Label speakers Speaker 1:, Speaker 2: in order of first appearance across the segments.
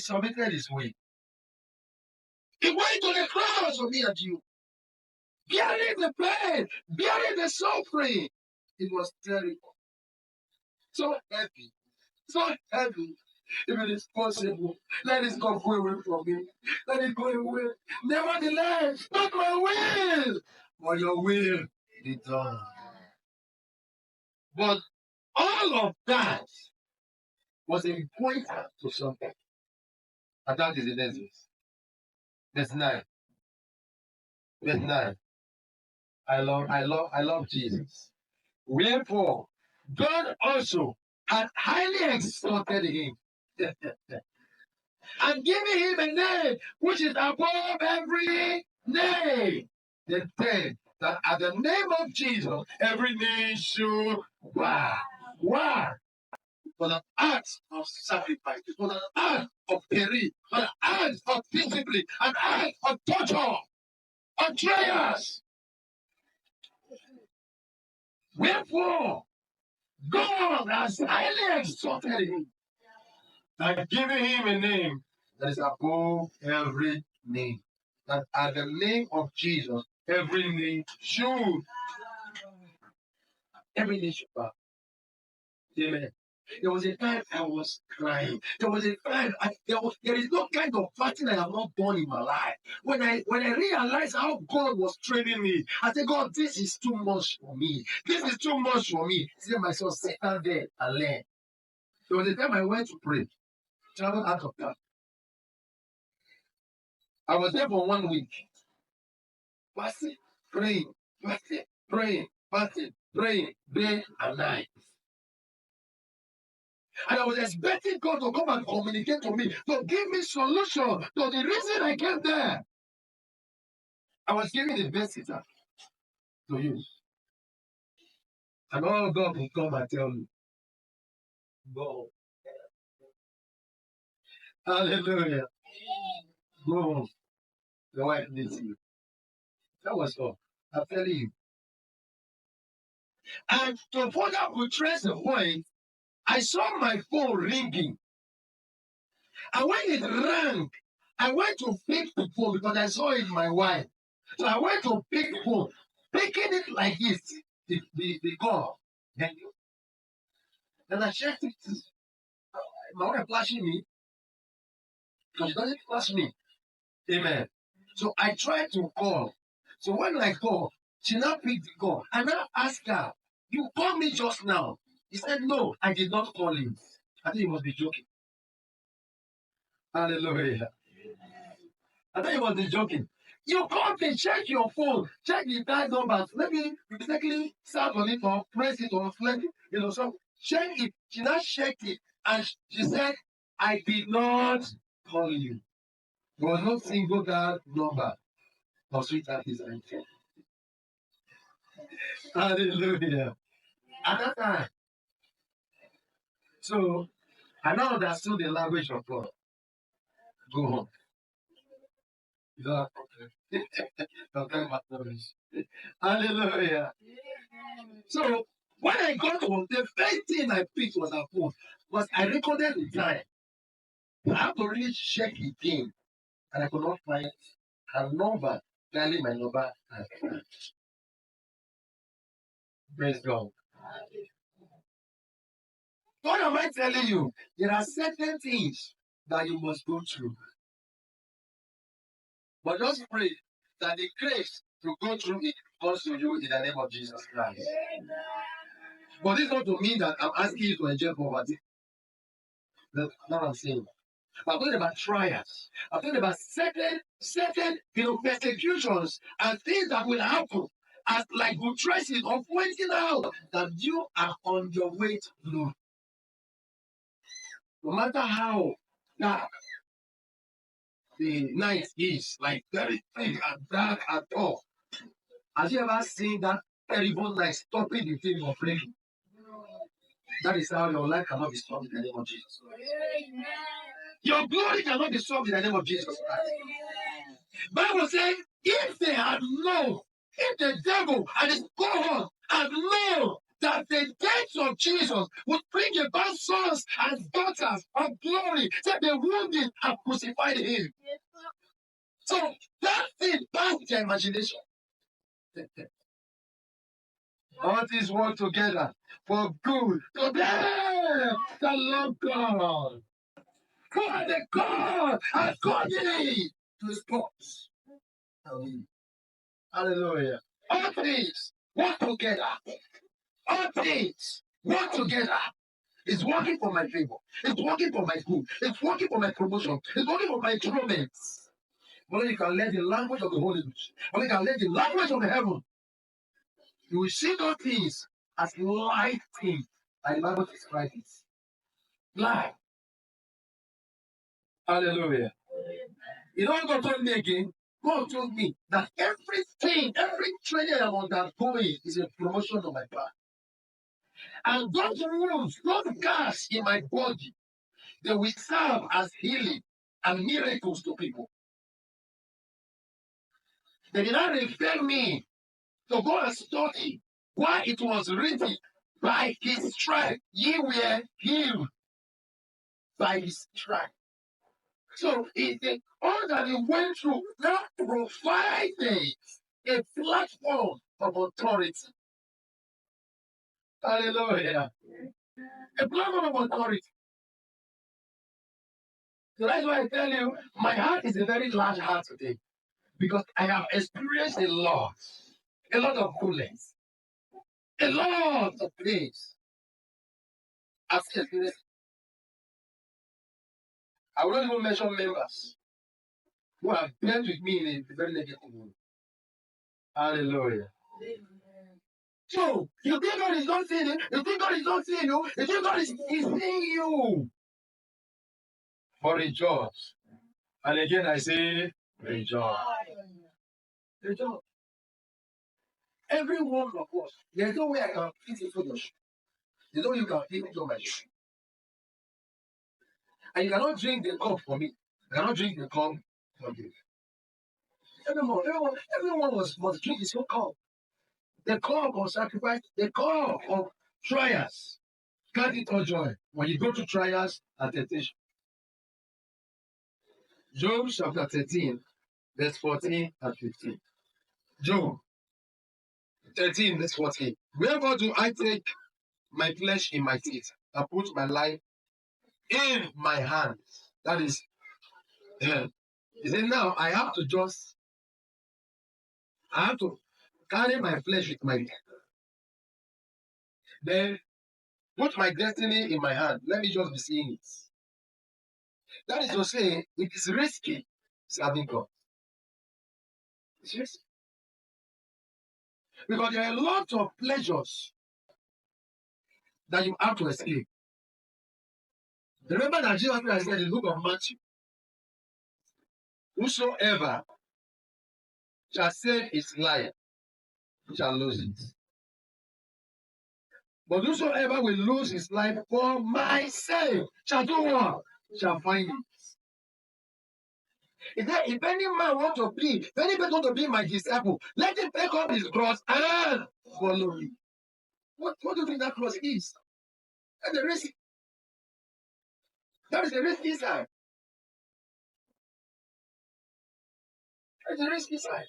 Speaker 1: submitted his way. He went to the cross for me and you. Bearing the pain, bearing the suffering. It was terrible. So heavy. So heavy. If it is possible, let it go away from me. Let it go away. Nevertheless, not my will, but your will be done. But all of that was a pointer to something. And that is the next verse. Verse 9. Verse 9. I love Jesus. Wherefore, God also had highly exalted him and given him a name which is above every name. The 10, that at the name of Jesus, every knee should bow. Why? For the act of sacrifice, for the act of peril, for the act of discipline, an act of torture, of trials. Wherefore, God has highly exalted him and given him a name that is above every name. That at the name of Jesus, every knee should bow. Amen. There was a time I was crying. There was a time there is no kind of fighting I have not done in my life. When I realized how God was training me, I said, God, this is too much for me. This is too much for me. I said, myself, sit down there and learn. There was a time I went to pray, traveled out of town. I was there for 1 week. Fasting, praying, fasting, praying, fasting, praying, day and night. And I was expecting God to come and communicate to me, to give me solution to the reason I came there. I was giving the best sitter to use. And all God will come and tell me, go. Hallelujah. Go. The wife needs you. That was all. I'm telling you. And to further buttress the point, I saw my phone ringing. And when it rang, I went to pick the phone because I saw it my wife. So I went to pick the phone, picking it like this, the call. Then I checked it. My wife flashing me, because she doesn't flash me. Amen. So I tried to call. So when I call, she now picked the call. I now asked her, you called me just now. He said, no, I did not call him. I think he must be joking. Hallelujah. I thought he was joking. You called me, check your phone, check the guy's numbers. Maybe you mistakenly start on it or press it or select it, so check it. She now checked it and she said, I did not call you. There was no single guy number of sweetheart is answered. Hallelujah. At that time. So I now understood the language of God. Go home. Hallelujah. So when I got home, the first thing I picked was a phone. Because I recorded the time. I have to really check again. And I could not find her number, dialing my number. Praise God. What am I telling you? There are certain things that you must go through. But just pray that the grace to go through it comes to you in the name of Jesus Christ. But this is not to mean that I'm asking you to enjoy poverty. That's not what I'm saying. I'm talking about trials. I'm talking about certain persecutions and things that will happen as like good traces of pointing out that you are on your way to glory. No matter how dark the night is, like very thick and dark at all. Have you ever seen that terrible night stopping the thing of raining? That is how your life cannot be stopped in the name of Jesus Christ. Your glory cannot be stopped in the name of Jesus Christ. Bible says, if they had known, if the devil and his cohort had known that the death of Jesus would bring about sons and daughters of glory. That the wounded have crucified him. So that thing passed their imagination. All things work together for good to them that love God. God, the God according to his purpose. Hallelujah. All things work together. All things work together. It's working for my favor. It's working for my good. It's working for my promotion. It's working for my enjoyment. But you can learn the language of the Holy Ghost. But you can learn the language of the heaven. You will see those things as light things. And the Bible describes it. Light. Hallelujah. You know what God told me again? God told me that everything, every training I'm undergoing is a promotion of my path. And those wounds, those gas in my body, they will serve as healing and miracles to people. They did not refer me to go and study why it was written, by his stripes ye were healed. By his stripes. So all that he went through now provided a platform of authority. Hallelujah. A platform of authority. So that's why I tell you, my heart is a very large heart today. Because I have experienced a lot of goodness, a lot of things. I've experienced. I will not even mention members who have dealt with me in a very negative way. Hallelujah. So, you think God is not seeing you? You think God is not seeing you? You think God is seeing you? But rejoice. And again I say, rejoice. Rejoice. Every one of us, there's no way I can fit into your shoe. There's no way you can fit into my shoe. And you cannot drink the cup for me. You cannot drink the cup for you. Everyone must drink his own cup. The cup of sacrifice, the cup of trials. Count it all joy when you go to trials and temptation. Job chapter 13, verse 14 and 15. Job 13, verse 14. Wherefore do I take my flesh in my teeth and put my life in my hands? That is, he said, now I have to carry my flesh with my then put my destiny in my hand. Let me just be seeing it. That is to say, it is risky serving God. It's risky. Because there are a lot of pleasures that you have to escape. Remember that Jesus Christ said in the book of Matthew, whosoever shall save his life shall lose it. But whosoever will lose his life for my sake shall do what? Shall find it. If any man want to be, if anybody want to be my disciple, let him take up his cross and follow me. What do you think that cross is? That's the risk. That is the risk inside. That's the risk inside.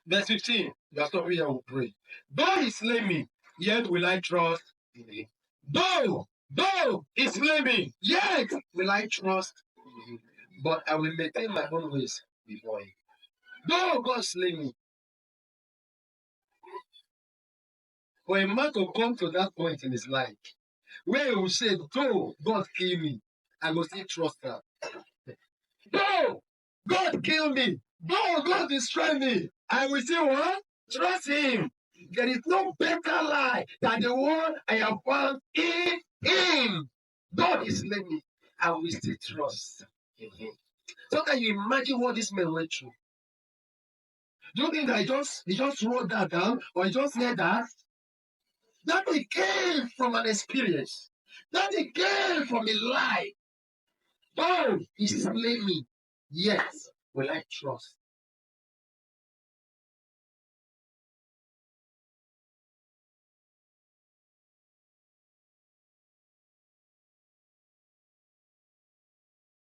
Speaker 1: Verse 15. That's what we will pray. Though he slay me, yet will I trust in him. Though he slay me, yet will I trust in him. But I will maintain my own ways before him. Though God slay me, for a man to come to that point in his life, where he will say, though God kill me, I will still trust her. Though God kill me, though God destroy me, I will still what? Trust him. There is no better lie than the one I have found in him. God is letting me. I will still trust in him. So can you imagine what this man went through? Do you think that he just wrote that down or he just said that? That it came from an experience. That it came from a life. Oh, he slay me. Yes, will I trust